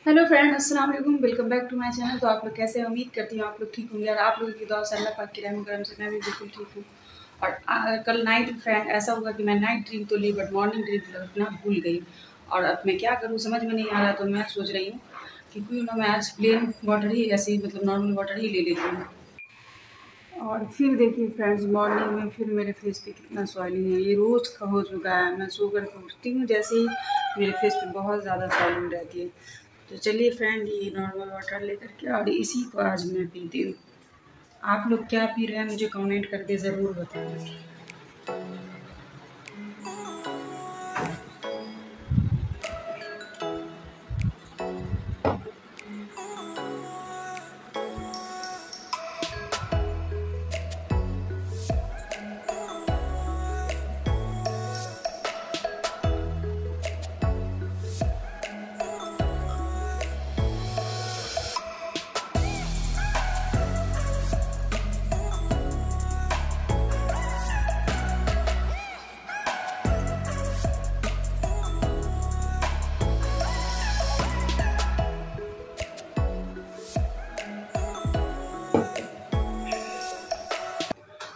Hello friend, अस्सलाम वालेकुम। Welcome back to my channel. तो आप लोग कैसे हैं? उम्मीद करती हूँ आप लोग ठीक होंगे और आप लोगों की दुआ से अल्लाह पाक की रहम करम से मैं भी बिल्कुल ठीक हूँ। और कल नाइट फ्रेंड ऐसा हुआ कि मैं नाइट ड्रिंक तो ली बट मॉर्निंग ड्रिंक रखना भूल गई। और अब मैं क्या करूँ समझ में नहीं आ रहा। तो मैं सोच रही हूँ कि क्यों ना मैं आज प्लेन वाटर ही ऐसे ही मतलब नॉर्मल वाटर ही ले लेती हूँ। और फिर देखिए फ्रेंड्स, मॉर्निंग में फिर मेरे फेस पे कितना सॉइलिंग है। ये रोज़ का हो चुका है। मैं सो कर के उठती हूँ जैसे ही मेरे फेस पे बहुत ज़्यादा सॉइलिंग रहती है। तो चलिए फ्रेंड, ये नॉर्मल वाटर लेकर के और इसी को आज मैं पीती हूँ। आप लोग क्या पी रहे हैं मुझे कमेंट करके ज़रूर बताएं।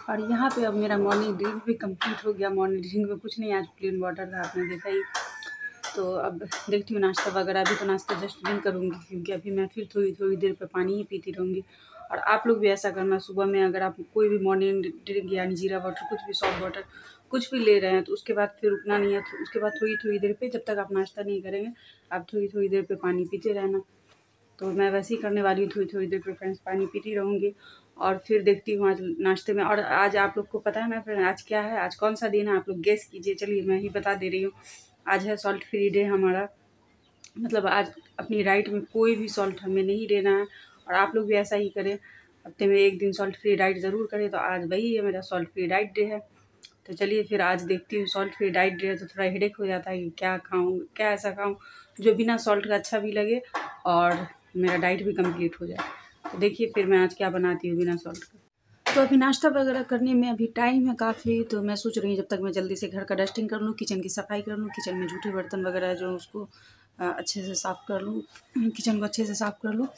और यहाँ पे अब मेरा मॉर्निंग ड्रिंक भी कंप्लीट हो गया। मॉर्निंग ड्रिंक में कुछ नहीं, आज प्लेन वाटर था, आपने देखा ही। तो अब देखती हूँ नाश्ता वगैरह। अभी तो नाश्ता जस्ट नहीं करूँगी क्योंकि अभी मैं फिर थोड़ी थोड़ी देर पे पानी ही पीती रहूँगी। और आप लोग भी ऐसा करना, सुबह में अगर आप कोई भी मॉर्निंग ड्रिंक यानी जीरा वाटर कुछ भी सॉल्ट वाटर कुछ भी ले रहे हैं तो उसके बाद फिर रुकना नहीं है। तो उसके बाद थोड़ी थोड़ी देर पे, जब तक आप नाश्ता नहीं करेंगे, आप थोड़ी थोड़ी देर पे पानी पीते रहना। तो मैं वैसे ही करने वाली हूँ, थोड़ी थोड़ी देर पे फ्रेंड्स पानी पीती रहूँगी। और फिर देखती हूँ आज नाश्ते में। और आज आप लोग को पता है ना फ्रेंड आज क्या है, आज कौन सा दिन है, आप लोग गेस कीजिए। चलिए मैं ही बता दे रही हूँ। आज है सॉल्ट फ्री डे हमारा। मतलब आज अपनी डाइट में कोई भी सॉल्ट हमें नहीं लेना है। और आप लोग भी ऐसा ही करें, हफ्ते में एक दिन सॉल्ट फ्री डाइट ज़रूर करें। तो आज वही है, मेरा सॉल्ट फ्री डाइट डे है। तो चलिए फिर आज देखती हूँ। सॉल्ट फ्री डाइट डे है तो थोड़ा हेडेक हो जाता है कि क्या खाऊँ, क्या ऐसा खाऊँ जो बिना सॉल्ट का अच्छा भी लगे और मेरा डाइट भी कंप्लीट हो जाए। तो देखिए फिर मैं आज क्या बनाती हूँ बिना सॉल्ट का। तो अभी नाश्ता वगैरह करने में अभी टाइम है काफ़ी। तो मैं सोच रही हूँ जब तक मैं जल्दी से घर का डस्टिंग कर लूँ, किचन की सफाई कर लूँ, किचन में जूठे बर्तन वगैरह जो उसको अच्छे से साफ़ कर लूँ, किचन को अच्छे से साफ़ कर लूँ।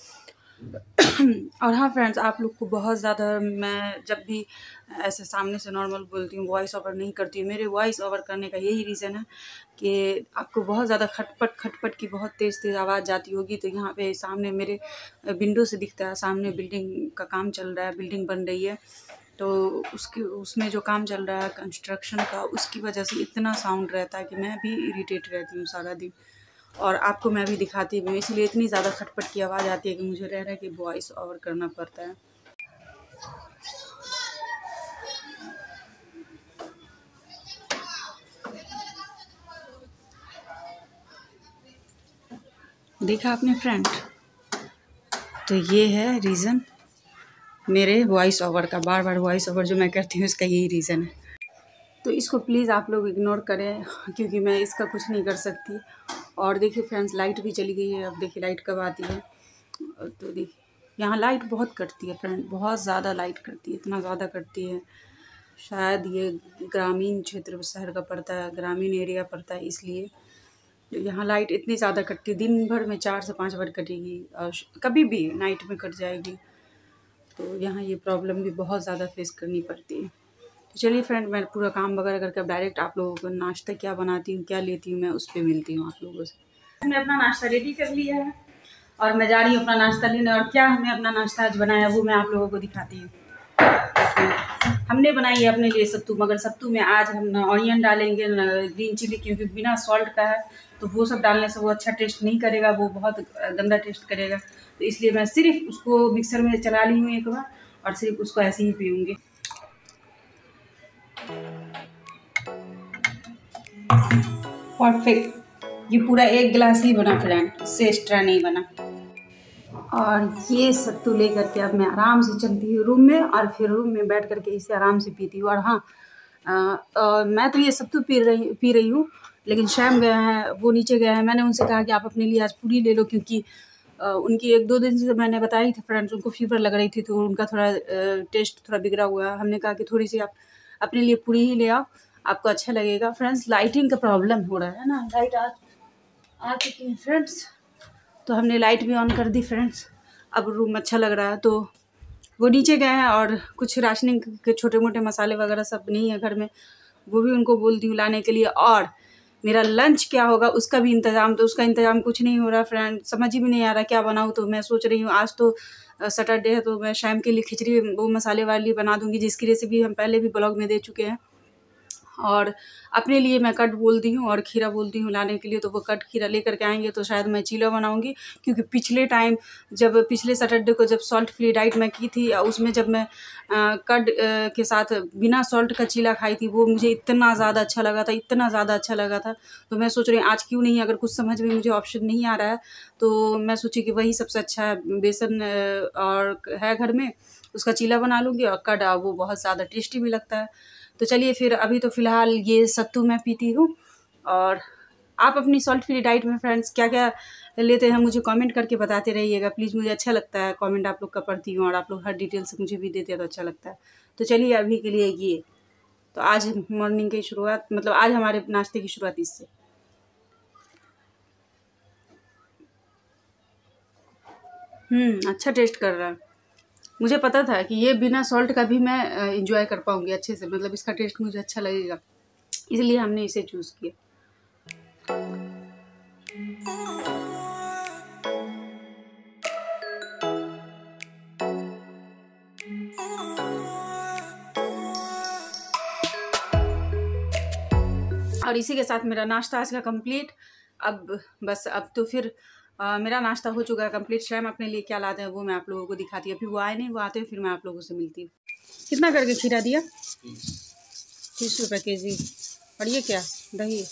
और हाँ फ्रेंड्स, आप लोग को बहुत ज़्यादा मैं जब भी ऐसे सामने से नॉर्मल बोलती हूँ, वॉइस ओवर नहीं करती हूँ। मेरे वॉइस ओवर करने का यही रीज़न है कि आपको बहुत ज़्यादा खटपट खटपट की बहुत तेज़ तेज़ आवाज़ जाती होगी। तो यहाँ पे सामने मेरे विंडो से दिखता है, सामने बिल्डिंग का काम चल रहा है, बिल्डिंग बन रही है। तो उसमें जो काम चल रहा है कंस्ट्रक्शन का, उसकी वजह से इतना साउंड रहता है कि मैं भी इरिटेट रहती हूँ सारा दिन। और आपको मैं भी दिखाती भी हूँ, इसलिए इतनी ज़्यादा खटपट की आवाज़ आती है कि मुझे रह के वॉइस ओवर करना पड़ता है। देखा आपने फ्रेंड, तो ये है रीज़न मेरे वॉइस ओवर का, बार बार वॉइस ओवर जो मैं करती हूँ इसका यही रीज़न है। तो इसको प्लीज़ आप लोग इग्नोर करें क्योंकि मैं इसका कुछ नहीं कर सकती। और देखिए फ्रेंड्स, लाइट भी चली गई है। अब देखिए लाइट कब आती है। तो देखिए यहाँ लाइट बहुत कटती है फ्रेंड, बहुत ज़्यादा लाइट कटती है, इतना ज़्यादा कटती है। शायद ये ग्रामीण क्षेत्र शहर का पड़ता है, ग्रामीण एरिया पड़ता है, इसलिए यहाँ लाइट इतनी ज़्यादा कटती है। दिन भर में 4 से 5 बार कटेगी और कभी भी नाइट में कट जाएगी। तो यहाँ ये प्रॉब्लम भी बहुत ज़्यादा फेस करनी पड़ती है। तो चलिए फ्रेंड, मैं पूरा काम वगैरह करके अब डायरेक्ट आप लोगों को नाश्ता क्या बनाती हूँ, क्या लेती हूँ, मैं उस पर मिलती हूँ आप लोगों से। हमने अपना नाश्ता रेडी कर लिया है और मैं जा रही हूँ अपना नाश्ता लेने। और क्या हमने अपना नाश्ता आज बनाया वो मैं आप लोगों को दिखाती हूँ। हमने बनाई है अपने लिए सत्तू, मगर सत्तू में आज हम ना ऑनियन डालेंगे ना ग्रीन चिली, क्योंकि बिना सॉल्ट का है। तो वो सब डालने से वो अच्छा टेस्ट नहीं करेगा, वो बहुत गंदा टेस्ट करेगा। तो इसलिए मैं सिर्फ उसको मिक्सर में चला ली हूँ एक बार और सिर्फ उसको ऐसे ही पीऊँगी। परफेक्ट, ये पूरा एक गिलास ही बना फ्रेंड, इससे एक्स्ट्रा नहीं बना। और ये सत्तू लेकर के अब मैं आराम से चलती हूँ रूम में और फिर रूम में बैठ करके इसे आराम से पीती हूँ। और हाँ, मैं तो ये सत्तू पी रही हूँ, लेकिन शैम गए हैं, वो नीचे गए हैं। मैंने उनसे कहा कि आप अपने लिए आज पूरी ले लो, क्योंकि उनकी 1-2 दिन से मैंने बताई थी फ्रेंड्स, उनको फीवर लग रही थी तो उनका थोड़ा टेस्ट थोड़ा बिगड़ा हुआ है। हमने कहा कि थोड़ी सी आप अपने लिए पूरी ही ले आओ, आपको अच्छा लगेगा। फ्रेंड्स, लाइटिंग का प्रॉब्लम हो रहा है ना, लाइट आ चुकी है फ्रेंड्स। तो हमने लाइट भी ऑन कर दी फ्रेंड्स। अब रूम अच्छा लग रहा है। तो वो नीचे गए हैं और कुछ राशनिंग के छोटे मोटे मसाले वगैरह सब नहीं है घर में, वो भी उनको बोल दी हूँ लाने के लिए। और मेरा लंच क्या होगा उसका भी इंतज़ाम, तो उसका इंतज़ाम कुछ नहीं हो रहा फ्रेंड, समझ ही भी नहीं आ रहा क्या बनाऊँ। तो मैं सोच रही हूँ आज तो सैटरडे है, तो मैं शाम के लिए खिचड़ी वो मसाले वाली बना दूँगी, जिसकी रेसिपी हम पहले भी ब्लॉग में दे चुके हैं। और अपने लिए मैं कट बोल दी हूँ और खीरा बोल दी हूँ लाने के लिए, तो वो कट खीरा लेकर के आएंगे तो शायद मैं चीला बनाऊंगी। क्योंकि पिछले टाइम जब पिछले सैटरडे को जब सॉल्ट फ्री डाइट मैं की थी, उसमें जब मैं कट के साथ बिना सॉल्ट का चीला खाई थी, वो मुझे इतना ज़्यादा अच्छा लगा था, इतना ज़्यादा अच्छा लगा था। तो मैं सोच रही हूँ आज क्यों नहीं, अगर कुछ समझ में मुझे ऑप्शन नहीं आ रहा है तो मैं सोची कि वही सबसे अच्छा है। बेसन और है घर में, उसका चीला बना लूँगी और कट वो बहुत ज़्यादा टेस्टी भी लगता है। तो चलिए फिर अभी तो फ़िलहाल ये सत्तू मैं पीती हूँ। और आप अपनी सॉल्ट फ्री डाइट में फ्रेंड्स क्या क्या लेते हैं मुझे कमेंट करके बताते रहिएगा प्लीज़, मुझे अच्छा लगता है कमेंट आप लोग का पढ़ती हूँ और आप लोग हर डिटेल से मुझे भी देते हैं तो अच्छा लगता है। तो चलिए अभी के लिए ये, तो आज मॉर्निंग की शुरुआत, मतलब आज हमारे नाश्ते की शुरुआत इससे। अच्छा टेस्ट कर रहा है। मुझे पता था कि ये बिना सॉल्ट का भी मैं इंजॉय कर पाऊँगी अच्छे से, मतलब इसका टेस्ट मुझे अच्छा लगेगा, इसलिए हमने इसे चूज़ किया। और इसी के साथ मेरा नाश्ता आज का कंप्लीट। अब बस अब तो फिर मेरा नाश्ता हो चुका है कंप्लीट। शैम अपने लिए क्या लाते हैं वो मैं आप लोगों को दिखाती हूँ। फिर वो आए नहीं, वो आते हैं फिर मैं आप लोगों से मिलती हूँ। कितना करके खीरा दिया? 30 रुपये केजी। और ये क्या? दही।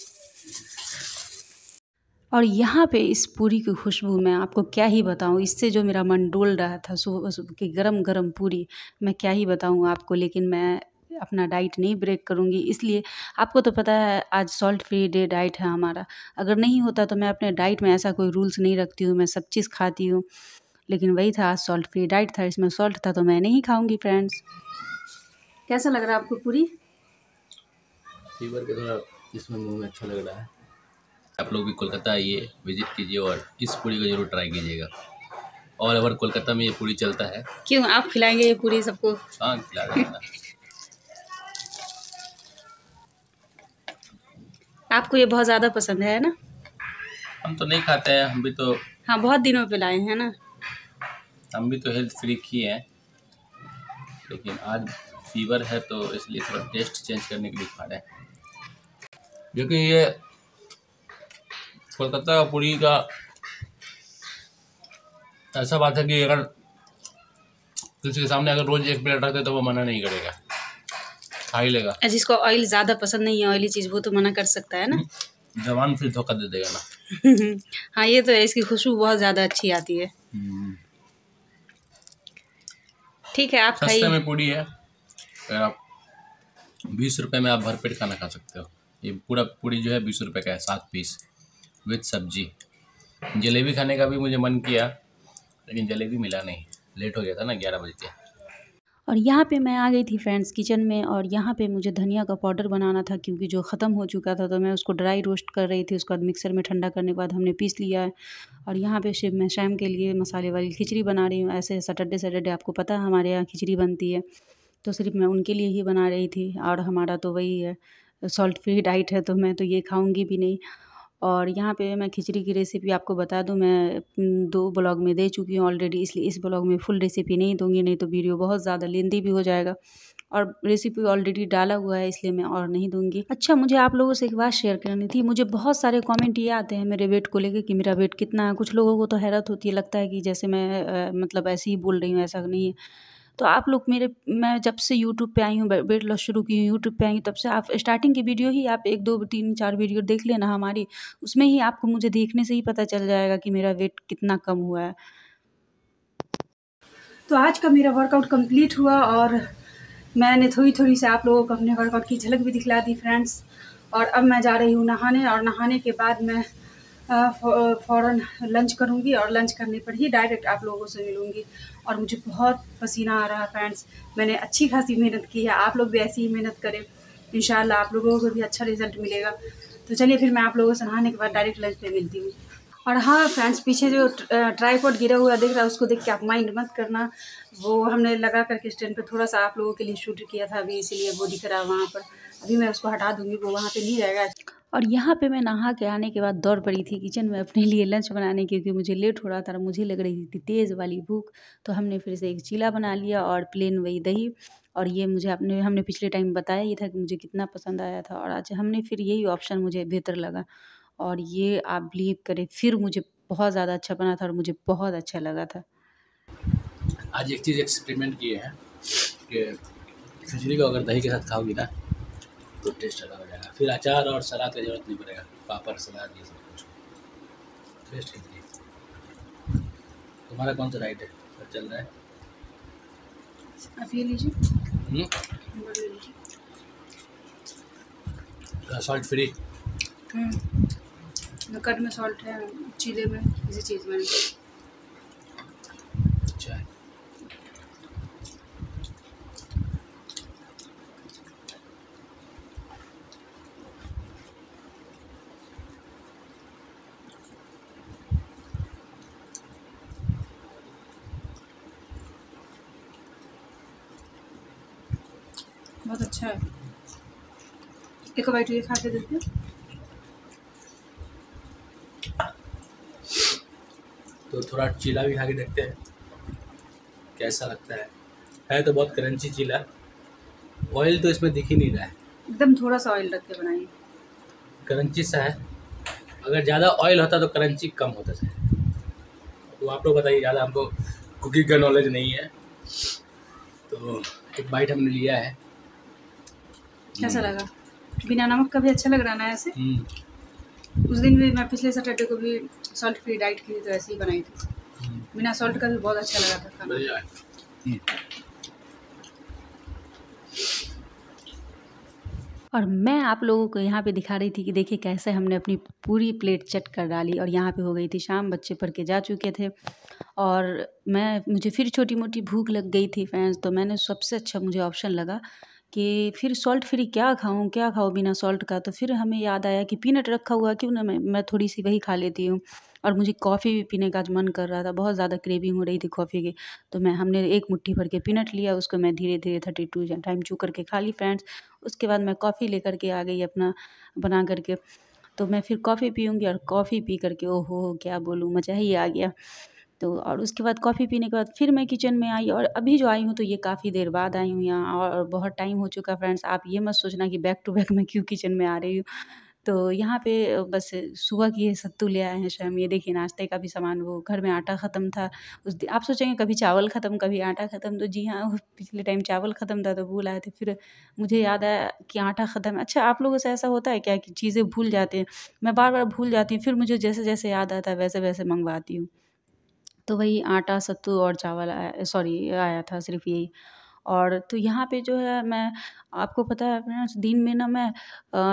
और यहाँ पे इस पूरी की खुशबू मैं आपको क्या ही बताऊँ, इससे जो मेरा मन डोल रहा था सुबह सुबह की गरम गरम पूरी, मैं क्या ही बताऊँ आपको। लेकिन मैं अपना डाइट नहीं ब्रेक करूँगी, इसलिए आपको तो पता है आज सॉल्ट फ्री डे डाइट है हमारा। अगर नहीं होता तो मैं अपने डाइट में ऐसा कोई रूल्स नहीं रखती हूँ, मैं सब चीज़ खाती हूँ। लेकिन वही था, आज सॉल्ट फ्री डाइट था, इसमें सॉल्ट था तो मैं नहीं खाऊँगी फ्रेंड्स। कैसा लग रहा है आपको पूरी? फीवर के थोड़ा इसमें मुंह में अच्छा लग रहा है। आप लोग भी कोलकाता आइए, विजिट कीजिए और इस पूरी को जरूर ट्राई कीजिएगा। और अगर कोलकाता में ये पूरी चलता है। क्यों आप खिलाएंगे ये पूरी सबको? हाँ खिला देना। आपको ये बहुत ज़्यादा पसंद है ना? हम तो नहीं खाते हैं, हम भी तो। हाँ बहुत दिनों पे लाए हैं ना। हम भी तो हेल्थ फ्रीक ही हैं, लेकिन आज फीवर है तो इसलिए थोड़ा टेस्ट चेंज करने के लिए खा रहे हैं। क्योंकि ये कोलकाता का पूरी का ऐसा बात है कि अगर किसी के सामने अगर रोज एक प्लेट रखते तो वो मना नहीं करेगा, खा ही लेगा। जिसको ऑयल ज़्यादा पसंद नहीं है, ऑयली चीज़, वो तो मना कर सकता है ना। जवान फिर धोखा दे देगा ना। हाँ ये तो है, इसकी खुशबू बहुत ज़्यादा अच्छी आती है। ठीक है आप खाइए। सस्ते में पूरी है, आप 20 रुपये में आप भरपेट खाना खा सकते हो। ये पूरा पूरी जो है 20 रुपये का है, 7 पीस विद सब्जी। जलेबी खाने का भी मुझे मन किया, लेकिन जलेबी मिला नहीं, लेट हो गया था ना 11 बजे के। और यहाँ पे मैं आ गई थी फ्रेंड्स किचन में, और यहाँ पे मुझे धनिया का पाउडर बनाना था क्योंकि जो ख़त्म हो चुका था, तो मैं उसको ड्राई रोस्ट कर रही थी। उसके बाद मिक्सर में ठंडा करने के बाद हमने पीस लिया है। और यहाँ पे सिर्फ मैं शाम के लिए मसाले वाली खिचड़ी बना रही हूँ। ऐसे सैटरडे आपको पता है हमारे यहाँ खिचड़ी बनती है, तो सिर्फ मैं उनके लिए ही बना रही थी। और हमारा तो वही है, सॉल्ट फ्री डाइट है, तो मैं तो ये खाऊँगी भी नहीं। और यहाँ पे मैं खिचड़ी की रेसिपी आपको बता दूँ, मैं 2 ब्लॉग में दे चुकी हूँ ऑलरेडी, इसलिए इस ब्लॉग में फुल रेसिपी नहीं दूँगी, नहीं तो वीडियो बहुत ज़्यादा लेंदी भी हो जाएगा। और रेसिपी ऑलरेडी डाला हुआ है, इसलिए मैं और नहीं दूँगी। अच्छा, मुझे आप लोगों से एक बात शेयर करनी थी। मुझे बहुत सारे कमेंट ये आते हैं मेरे वेट को लेके कि मेरा वेट कितना है। कुछ लोगों को तो हैरत होती है, लगता है कि जैसे मैं मतलब ऐसे ही बोल रही हूँ, ऐसा नहीं है। तो आप लोग मैं जब से यूट्यूब पे आई हूँ, वेट लॉस शुरू की हूँ यूट्यूब पे आई हूँ, तब से आप स्टार्टिंग की वीडियो ही आप 1, 2, 3, 4 वीडियो देख लेना हमारी, उसमें ही आपको मुझे देखने से ही पता चल जाएगा कि मेरा वेट कितना कम हुआ है। तो आज का मेरा वर्कआउट कंप्लीट हुआ और मैंने थोड़ी से आप लोगों को अपने वर्कआउट की झलक भी दिखला दी फ्रेंड्स। और अब मैं जा रही हूँ नहाने, और नहाने के बाद मैं फ़ौरन लंच करूँगी, और लंच करने पर ही डायरेक्ट आप लोगों से मिलूँगी। और मुझे बहुत पसीना आ रहा है फ्रेंड्स, मैंने अच्छी खासी मेहनत की है, आप लोग भी ऐसी ही मेहनत करें, इंशाल्लाह आप लोगों को भी अच्छा रिज़ल्ट मिलेगा। तो चलिए फिर मैं आप लोगों से नहाने के बाद डायरेक्ट लंच पे मिलती हूँ। और हाँ फ्रेंड्स, पीछे जो ट्राईपॉड गिरा हुआ दिख रहा है उसको देख के आप माइंड मत करना, वो हमने लगा करके स्टैंड पे थोड़ा सा आप लोगों के लिए शूट किया था अभी, इसीलिए वो दिख रहा है वहाँ पर। अभी मैं उसको हटा दूँगी, वो वहाँ पे नहीं रहेगा। और यहाँ पे मैं नहा के आने के बाद दौड़ पड़ी थी किचन में अपने लिए लंच बनाने, क्योंकि मुझे लेट हो रहा था और मुझे लग रही थी तेज़ वाली भूख। तो हमने फिर से एक चीला बना लिया और प्लेन वही दही। और ये मुझे हमने पिछले टाइम बताया ही था कि मुझे कितना पसंद आया था, और आज हमने फिर यही ऑप्शन मुझे बेहतर लगा। और ये आप बिलीव करें, फिर मुझे बहुत ज़्यादा अच्छा बना था और मुझे बहुत अच्छा लगा था। आज एक चीज़ एक्सपेरिमेंट किए हैं कि खिचड़ी को अगर दही के साथ खाओगी ना तो टेस्ट अलग हो जाएगा, फिर अचार और सलाद की जरूरत नहीं पड़ेगा, पापड़ सलाद ये सब कुछ, बेस्ट खिचड़ी। तुम्हारा कौन सा डाइट है चल रहा है? आप ये लीजिए, नंबर ले लीजिए। Salt free. कट में सॉल्ट है, चीले में, किसी चीज़ में नहीं। अच्छा है। बहुत अच्छा है, एक बाइट ये खा के देखिए। तो थोड़ा चीला भी खा के देखते हैं कैसा लगता है तो बहुत क्रंची चीला, ऑयल तो इसमें दिख ही नहीं रहा है, एकदम थोड़ा सा ऑयल रख के बनाइए। क्रंची सा है, अगर ज़्यादा ऑयल होता तो क्रंची कम होता है। तो आप लोग बताइए, ज़्यादा हमको कुकिंग का नॉलेज नहीं है, तो एक बाइट हमने लिया है। कैसा लगा? बिना नमक का भी अच्छा लग रहा है ना ऐसे। उस दिन भी मैं पिछले सैटरडे को भी सॉल्ट फ्री डाइट की थी, तो ऐसे ही बनाई थी, बिना सॉल्ट का भी बहुत अच्छा लगा था खाना। बढ़िया है। और मैं आप लोगों को यहाँ पे दिखा रही थी कि देखिए कैसे हमने अपनी पूरी प्लेट चट कर डाली। और यहाँ पे हो गई थी शाम, बच्चे पढ़ के जा चुके थे और मुझे फिर छोटी मोटी भूख लग गई थी फ्रेंड्स। तो मैंने सबसे अच्छा मुझे ऑप्शन लगा कि फिर सॉल्ट फ्री क्या खाऊं बिना सॉल्ट का। तो फिर हमें याद आया कि पीनट रखा हुआ, क्यों ना मैं थोड़ी सी वही खा लेती हूँ। और मुझे कॉफ़ी भी पीने का आज मन कर रहा था, बहुत ज़्यादा क्रेविंग हो रही थी कॉफ़ी की। तो हमने एक मुट्ठी भर के पीनट लिया, उसको मैं धीरे धीरे 32 टाइम चू करके खा ली फ्रेंड्स। उसके बाद मैं कॉफ़ी लेकर के आ गई अपना बना करके। तो मैं फिर कॉफ़ी पीऊँगी और कॉफ़ी पी करके ओहो क्या बोलूँ, मज़ा ही आ गया। तो और उसके बाद कॉफ़ी पीने के बाद फिर मैं किचन में आई, और अभी जो आई हूँ तो ये काफ़ी देर बाद आई हूँ यहाँ, और बहुत टाइम हो चुका फ्रेंड्स। आप ये मत सोचना कि बैक टू बैक मैं क्यों किचन में आ रही हूँ। तो यहाँ पे बस सुबह की ये सत्तू ले आए हैं शाम। ये देखिए नाश्ते का भी सामान, वो घर में आटा ख़त्म था उस दिन। आप सोचेंगे कभी चावल ख़त्म कभी आटा ख़त्म, तो जी हाँ, वो पिछले टाइम चावल ख़त्म था तो भूल आए थे। फिर मुझे याद आया कि आटा ख़त्म है। अच्छा, आप लोगों से ऐसा होता है क्या कि चीज़ें भूल जाते हैं? मैं बार बार भूल जाती हूँ, फिर मुझे जैसे जैसे याद आता है वैसे वैसे मंगवाती हूँ। तो वही आटा, सत्तू और चावल आया था, सिर्फ़ यही। और तो यहाँ पे जो है, मैं आपको पता है फ्रेंड्स, दिन में ना मैं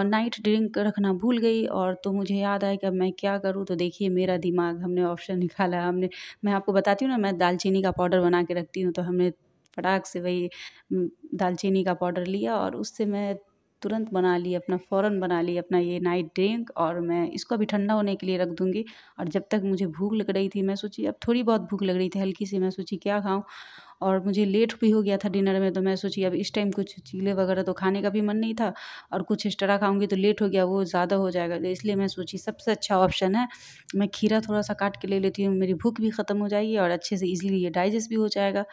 नाइट ड्रिंक रखना भूल गई, और तो मुझे याद आया कि अब मैं क्या करूँ। तो देखिए मेरा दिमाग, हमने ऑप्शन निकाला। मैं आपको बताती हूँ ना, मैं दालचीनी का पाउडर बना के रखती हूँ, तो हमने फटाक से वही दालचीनी का पाउडर लिया और उससे मैं तुरंत बना ली अपना, फ़ौरन बना ली अपना ये नाइट ड्रिंक। और मैं इसको अभी ठंडा होने के लिए रख दूँगी। और जब तक मुझे भूख लग रही थी, मैं सोची अब थोड़ी बहुत भूख लग रही थी हल्की सी, मैं सोची क्या खाऊँ। और मुझे लेट भी हो गया था डिनर में, तो मैं सोची अब इस टाइम कुछ चीले वगैरह तो खाने का भी मन नहीं था, और कुछ एक्स्ट्रा खाऊंगी तो लेट हो गया, वो ज़्यादा हो जाएगा। तो इसलिए मैं सोची सबसे अच्छा ऑप्शन है, मैं खीरा थोड़ा सा काट के ले लेती हूँ, मेरी भूख भी ख़त्म हो जाएगी और अच्छे से ईजिली ये डाइजेस्ट भी हो जाएगा।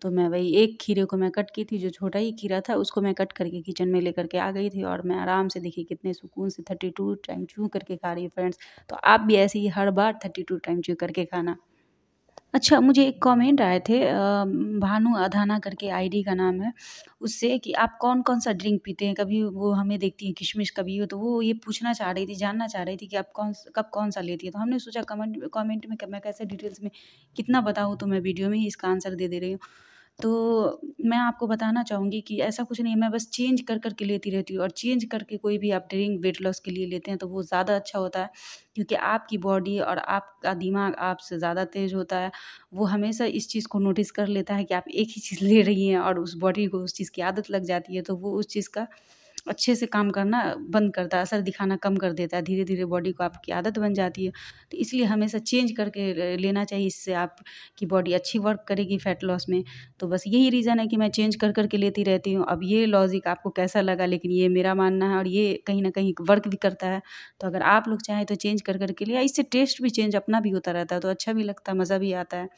तो मैं वही एक खीरे को मैं कट की थी, जो छोटा ही खीरा था उसको मैं कट करके किचन में लेकर के आ गई थी, और मैं आराम से देखिए कितने सुकून से 32 टाइम च्यू करके खा रही हूँ फ्रेंड्स। तो आप भी ऐसे ही हर बार 32 टाइम च्यू करके खाना। अच्छा, मुझे एक कमेंट आए थे, भानु अधाना करके आईडी का नाम है, उससे कि आप कौन-कौन सा ड्रिंक पीते हैं? कभी वो हमें देखती हैं किशमिश, कभी हो, तो वो ये पूछना चाह रही थी, जानना चाह रही थी कि आप कब कौन-सा लेती हैं? तो हमने सोचा कमेंट में मैं कैसे डिटेल्स में कितना बताऊँ, तो मैं वीडियो में ही इसका आंसर दे रही हूँ। तो मैं आपको बताना चाहूँगी कि ऐसा कुछ नहीं है, मैं बस चेंज कर के लेती रहती हूँ, और चेंज करके कोई भी आप ड्रिंक वेट लॉस के लिए लेते हैं तो वो ज़्यादा अच्छा होता है, क्योंकि आपकी बॉडी और आपका दिमाग आपसे ज़्यादा तेज़ होता है। वो हमेशा इस चीज़ को नोटिस कर लेता है कि आप एक ही चीज़ ले रही हैं, और उस बॉडी को उस चीज़ की आदत लग जाती है, तो वो उस चीज़ का अच्छे से काम करना बंद करता है, असर दिखाना कम कर देता है, धीरे धीरे बॉडी को आपकी आदत बन जाती है। तो इसलिए हमेशा चेंज करके लेना चाहिए, इससे आपकी बॉडी अच्छी वर्क करेगी फ़ैट लॉस में। तो बस यही रीज़न है कि मैं चेंज कर के लेती रहती हूँ। अब ये लॉजिक आपको कैसा लगा, लेकिन ये मेरा मानना है और ये कहीं न कहीं वर्क भी करता है। तो अगर आप लोग चाहें तो चेंज कर के लिए, इससे टेस्ट भी चेंज अपना भी होता रहता है, तो अच्छा भी लगता है, मज़ा भी आता है।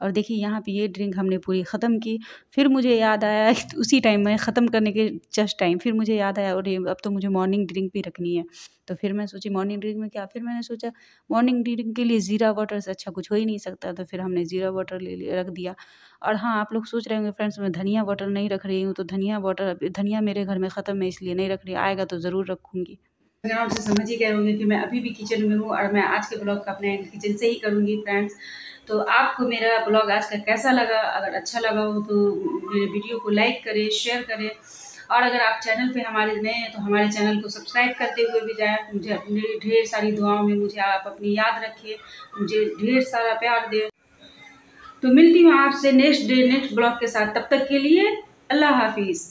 और देखिए यहाँ पे ये ड्रिंक हमने पूरी ख़त्म की। फिर मुझे याद आया उसी टाइम में ख़त्म करने के जस्ट टाइम फिर मुझे याद आया, अरे अब तो मुझे मॉर्निंग ड्रिंक भी रखनी है। तो फिर मैं सोची मॉर्निंग ड्रिंक में क्या, फिर मैंने सोचा मॉर्निंग ड्रिंक के लिए ज़ीरा वाटर से अच्छा कुछ हो ही नहीं सकता। तो फिर हमने ज़ीरा वाटर ले लिया, रख दिया। और हाँ, आप लोग सोच रहे होंगे फ्रेंड्स मैं धनिया वाटर नहीं रख रही हूँ, तो धनिया वाटर धनिया मेरे घर में ख़त्म है इसलिए नहीं रख रही, आएगा तो ज़रूर रखूँगी। बैकग्राउंड से समझ ही गए होंगे कि मैं अभी भी किचन में हूँ और मैं आज के ब्लॉग का अपने एंड किचन से ही करूँगी फ्रेंड्स। तो आपको मेरा ब्लॉग आज का कैसा लगा? अगर अच्छा लगा हो तो मेरे वीडियो को लाइक करें, शेयर करें, और अगर आप चैनल पे हमारे नए हैं तो हमारे चैनल को सब्सक्राइब करते हुए भी जाएँ। मुझे अपनी ढेर सारी दुआओं में मुझे आप अपनी याद रखिए, मुझे ढेर सारा प्यार दें। तो मिलती हूँ आपसे नेक्स्ट ब्लॉग के साथ, तब तक के लिए अल्लाह हाफिज़।